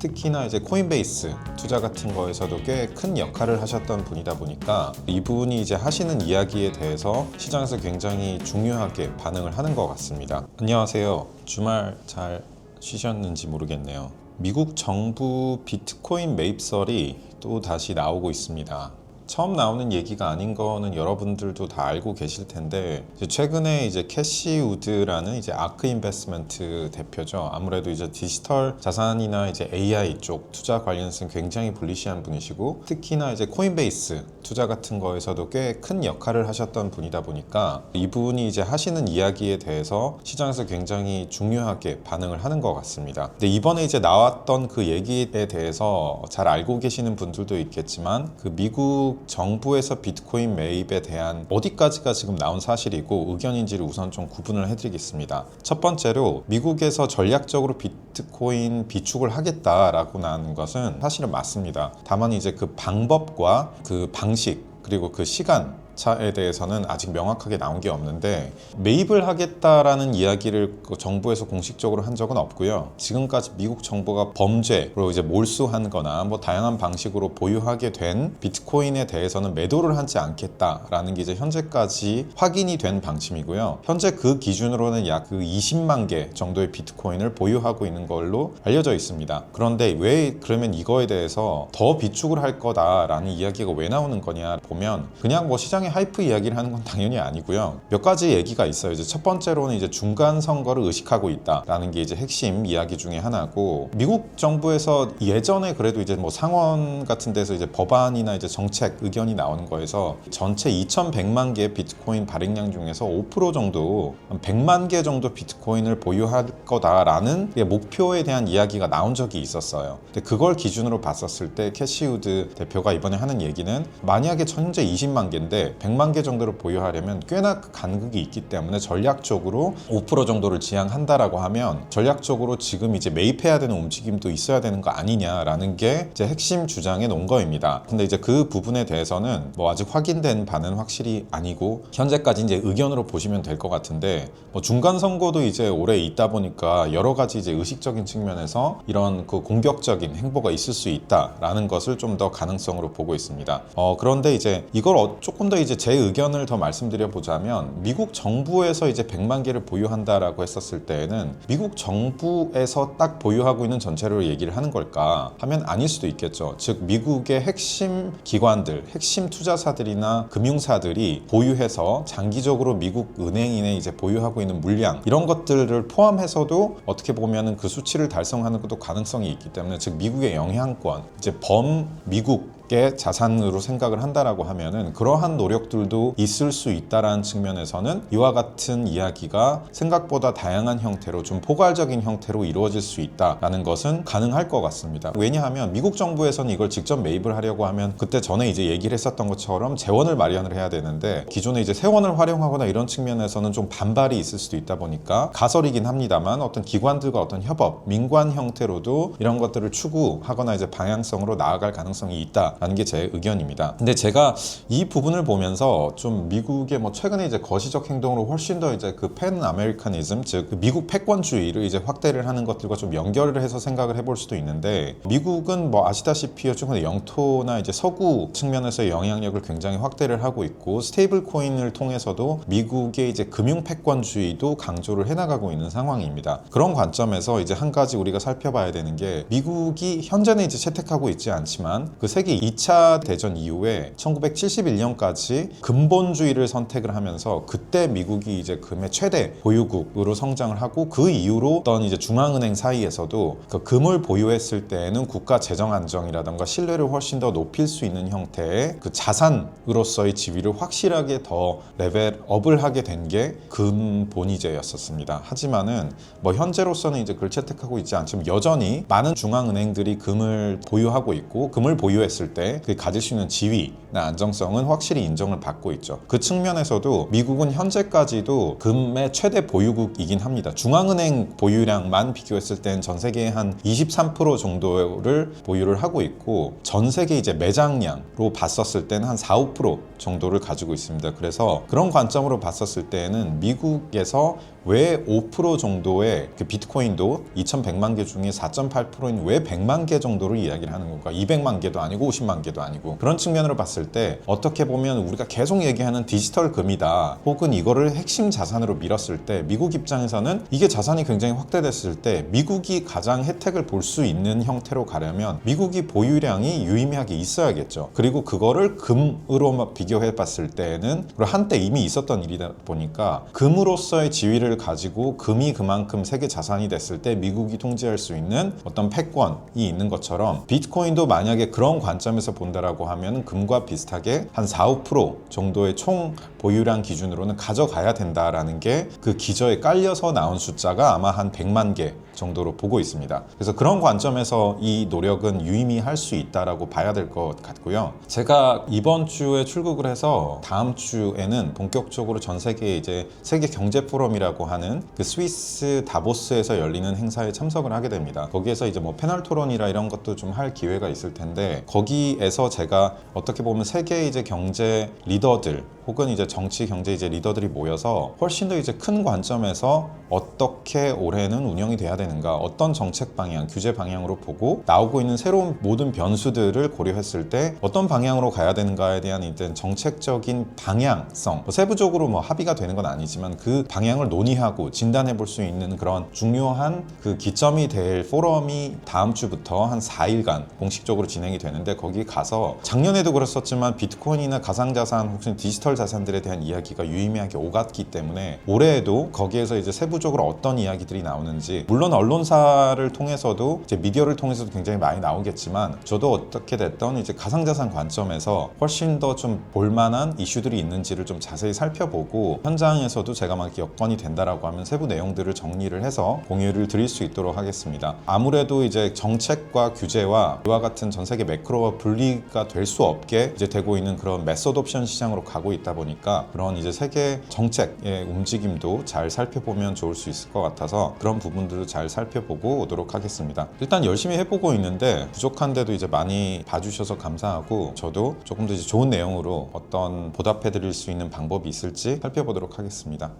특히나 이제 코인베이스 투자 같은 거에서도 꽤 큰 역할을 하셨던 분이다 보니까 이분이 이제 하시는 이야기에 대해서 시장에서 굉장히 중요하게 반응을 하는 것 같습니다. 안녕하세요. 주말 잘 쉬셨는지 모르겠네요. 미국 정부 비트코인 매입설이 또 다시 나오고 있습니다. 처음 나오는 얘기가 아닌 거는 여러분들도 다 알고 계실 텐데, 최근에 이제 캐시 우드라는 이제 아크 인베스트먼트 대표죠. 아무래도 이제 디지털 자산이나 이제 AI 쪽 투자 관련해서는 굉장히 불리시한 분이시고, 특히나 이제 코인베이스 투자 같은 거에서도 꽤 큰 역할을 하셨던 분이다 보니까 이분이 이제 하시는 이야기에 대해서 시장에서 굉장히 중요하게 반응을 하는 것 같습니다. 근데 이번에 이제 나왔던 그 얘기에 대해서 잘 알고 계시는 분들도 있겠지만, 그 미국 정부에서 비트코인 매입에 대한 어디까지가 지금 나온 사실이고 의견인지를 우선 좀 구분을 해드리겠습니다. 첫 번째로 미국에서 전략적으로 비트코인 비축을 하겠다라고 나온 것은 사실은 맞습니다. 다만 이제 그 방법과 그 방식 그리고 그 시간 차에 대해서는 아직 명확하게 나온 게 없는데, 매입을 하겠다라는 이야기를 정부에서 공식적으로 한 적은 없고요. 지금까지 미국 정부가 범죄로 이제 몰수한 거나 뭐 다양한 방식으로 보유하게 된 비트코인에 대해서는 매도를 하지 않겠다라는 게 이제 현재까지 확인이 된 방침이고요. 현재 그 기준으로는 약 그 20만 개 정도의 비트코인을 보유하고 있는 걸로 알려져 있습니다. 그런데 왜 그러면 이거에 대해서 더 비축을 할 거다라는 이야기가 왜 나오는 거냐 보면, 그냥 뭐 시장 하이프 이야기를 하는 건 당연히 아니고요. 몇 가지 얘기가 있어요. 이제 첫 번째로는 이제 중간 선거를 의식하고 있다라는 게 이제 핵심 이야기 중에 하나고, 미국 정부에서 예전에 그래도 이제 뭐 상원 같은 데서 이제 법안이나 이제 정책 의견이 나오는 거에서 전체 2,100만 개의 비트코인 발행량 중에서 5% 정도, 100만 개 정도 비트코인을 보유할 거다라는 목표에 대한 이야기가 나온 적이 있었어요. 근데 그걸 기준으로 봤었을 때 캐시 우드 대표가 이번에 하는 얘기는, 만약에 현재 20만 개인데 100만 개 정도를 보유하려면 꽤나 간극이 있기 때문에 전략적으로 5% 정도를 지향한다라고 하면 전략적으로 지금 이제 매입해야 되는 움직임도 있어야 되는 거 아니냐라는 게 이제 핵심 주장에 놓은 거입니다. 근데 이제 그 부분에 대해서는 뭐 아직 확인된 바는 확실히 아니고, 현재까지 이제 의견으로 보시면 될 것 같은데, 뭐 중간 선거도 이제 올해 있다 보니까 여러 가지 이제 의식적인 측면에서 이런 그 공격적인 행보가 있을 수 있다라는 것을 좀 더 가능성으로 보고 있습니다. 그런데 이제 이걸 조금 더 이제 제 의견을 더 말씀드려 보자면, 미국 정부에서 이제 100만 개를 보유한다라고 했었을 때에는 미국 정부에서 딱 보유하고 있는 전체를 얘기를 하는 걸까 하면 아닐 수도 있겠죠. 즉 미국의 핵심 기관들, 핵심 투자사들이나 금융사들이 보유해서 장기적으로 미국 은행인에 이제 보유하고 있는 물량, 이런 것들을 포함해서도 어떻게 보면은 그 수치를 달성하는 것도 가능성이 있기 때문에, 즉 미국의 영향권, 이제 미국 자산으로 생각을 한다라고 하면은 그러한 노력들도 있을 수 있다라는 측면에서는 이와 같은 이야기가 생각보다 다양한 형태로 좀 포괄적인 형태로 이루어질 수 있다라는 것은 가능할 것 같습니다. 왜냐하면 미국 정부에서는 이걸 직접 매입을 하려고 하면 그때 전에 이제 얘기를 했었던 것처럼 재원을 마련을 해야 되는데, 기존에 이제 세원을 활용하거나 이런 측면에서는 좀 반발이 있을 수도 있다 보니까, 가설이긴 합니다만 어떤 기관들과 어떤 협업, 민관 형태로도 이런 것들을 추구하거나 이제 방향성으로 나아갈 가능성이 있다 라는 게 제 의견입니다. 근데 제가 이 부분을 보면서 좀 미국의 뭐 최근에 이제 거시적 행동으로 훨씬 더 이제 그 팬 아메리카니즘, 즉 그 미국 패권주의를 이제 확대를 하는 것들과 좀 연결을 해서 생각을 해볼 수도 있는데, 미국은 뭐 아시다시피 요즘에 영토나 이제 서구 측면에서의 영향력을 굉장히 확대를 하고 있고, 스테이블 코인을 통해서도 미국의 이제 금융 패권주의도 강조를 해나가고 있는 상황입니다. 그런 관점에서 이제 한 가지 우리가 살펴봐야 되는 게, 미국이 현재는 이제 채택하고 있지 않지만 그 세계 2차 대전 이후에 1971년까지 근본주의를 선택을 하면서, 그때 미국이 이제 금의 최대 보유국으로 성장을 하고, 그 이후로 어떤 이제 중앙은행 사이에서도 그 금을 보유했을 때에는 국가 재정 안정이라던가 신뢰를 훨씬 더 높일 수 있는 형태의 그 자산으로서의 지위를 확실하게 더 레벨업을 하게 된 게 금본위제였었습니다. 하지만은 뭐 현재로서는 이제 그걸 채택하고 있지 않지만 여전히 많은 중앙은행들이 금을 보유하고 있고, 금을 보유했을 때 그 가질 수 있는 지위나 안정성은 확실히 인정을 받고 있죠. 그 측면에서도 미국은 현재까지도 금의 최대 보유국이긴 합니다. 중앙은행 보유량만 비교했을 때는 전 세계의 한 23% 정도를 보유를 하고 있고, 전 세계 이제 매장량으로 봤었을 때는 한 4~5% 정도를 가지고 있습니다. 그래서 그런 관점으로 봤었을 때는 미국에서 왜 5% 정도의 그 비트코인도 2100만 개 중에 4.8%인 왜 100만 개 정도를 이야기를 하는 건가? 200만 개도 아니고 50만 개도 아니고. 그런 측면으로 봤을 때 어떻게 보면 우리가 계속 얘기하는 디지털 금이다, 혹은 이거를 핵심 자산으로 밀었을 때 미국 입장에서는 이게 자산이 굉장히 확대됐을 때 미국이 가장 혜택을 볼 수 있는 형태로 가려면 미국이 보유량이 유의미하게 있어야겠죠. 그리고 그거를 금으로 비교해 봤을 때는 한때 이미 있었던 일이다 보니까 금으로서의 지위를 가지고 금이 그만큼 세계 자산이 됐을 때 미국이 통제할 수 있는 어떤 패권이 있는 것처럼 비트코인도 만약에 그런 관점에서 본다라고 하면 금과 비슷하게 한 4, 5% 정도의 총 보유량 기준으로는 가져가야 된다라는 게 그 기저에 깔려서 나온 숫자가 아마 한 100만 개 정도로 보고 있습니다. 그래서 그런 관점에서 이 노력은 유의미할 수 있다라고 봐야 될 것 같고요. 제가 이번 주에 출국을 해서 다음 주에는 본격적으로 전 세계 이제 세계 경제 포럼이라고 하는 그 스위스 다보스에서 열리는 행사에 참석을 하게 됩니다. 거기에서 이제 뭐 패널 토론이라 이런 것도 좀 할 기회가 있을 텐데, 거기에서 제가 어떻게 보면 세계 이제 경제 리더들 혹은 이제 정치 경제 이제 리더들이 모여서 훨씬 더 이제 큰 관점에서 어떻게 올해는 운영이 돼야 되는가, 어떤 정책 방향, 규제 방향으로 보고 나오고 있는 새로운 모든 변수들을 고려했을 때 어떤 방향으로 가야 되는가에 대한 이제 정책적인 방향성, 뭐 세부적으로 뭐 합의가 되는 건 아니지만 그 방향을 논의하고 진단해 볼 수 있는 그런 중요한 그 기점이 될 포럼이 다음 주부터 한 4일간 공식적으로 진행이 되는데, 거기 가서 작년에도 그랬었지만 비트코인이나 가상자산 혹은 디지털 자산들에 대한 이야기가 유의미하게 오갔기 때문에 올해에도 거기에서 이제 세부적으로 어떤 이야기들이 나오는지, 물론 언론사를 통해서도 이제 미디어를 통해서도 굉장히 많이 나오겠지만 저도 어떻게 됐던 이제 가상자산 관점에서 훨씬 더 좀 볼만한 이슈들이 있는지를 좀 자세히 살펴보고, 현장에서도 제가 막 여건이 된다라고 하면 세부 내용들을 정리를 해서 공유를 드릴 수 있도록 하겠습니다. 아무래도 이제 정책과 규제와 이와 같은 전 세계 매크로와 분리가 될 수 없게 이제 되고 있는 그런 메소드 옵션 시장으로 가고 있다 보니까 그런 이제 세계 정책의 움직임도 잘 살펴보면 좋을 수 있을 것 같아서 그런 부분들도 잘 살펴보고 오도록 하겠습니다. 일단 열심히 해보고 있는데 부족한데도 이제 많이 봐주셔서 감사하고, 저도 조금 더 이제 좋은 내용으로 어떤 보답해드릴 수 있는 방법이 있을지 살펴보도록 하겠습니다.